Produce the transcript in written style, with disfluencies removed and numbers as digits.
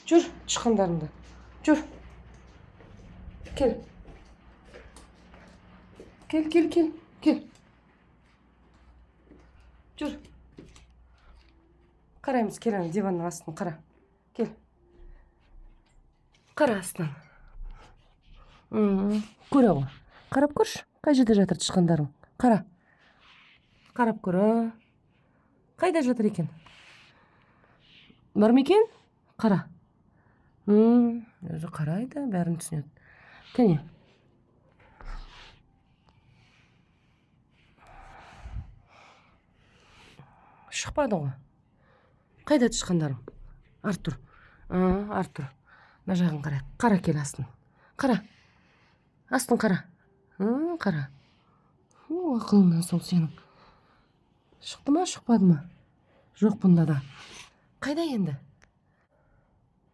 Жүр, тышқандарыңды. Жүр. Кел. Кел. Жүр. Қараймыз, кел ана диванның астын қара. Кел. Қара астын. Көре ғой. Қарап көрші. Қай жерде жатыр тышқандарың? Қара. Қарап көр. Қайда жатыр екен? Бар ма екен? Қара. Өзі қарайды, бәрін түсінеді. Кәне. Шықпады ғой. Қайда тышқандарың? Артур. Артур. Мына жағын қара. Қара кел астын. Қара. Астын қара. Қара. Ақылыңнан сол сенің. Шықты ма, шықпады ма? Жоқ бұнда да. Қайда енді?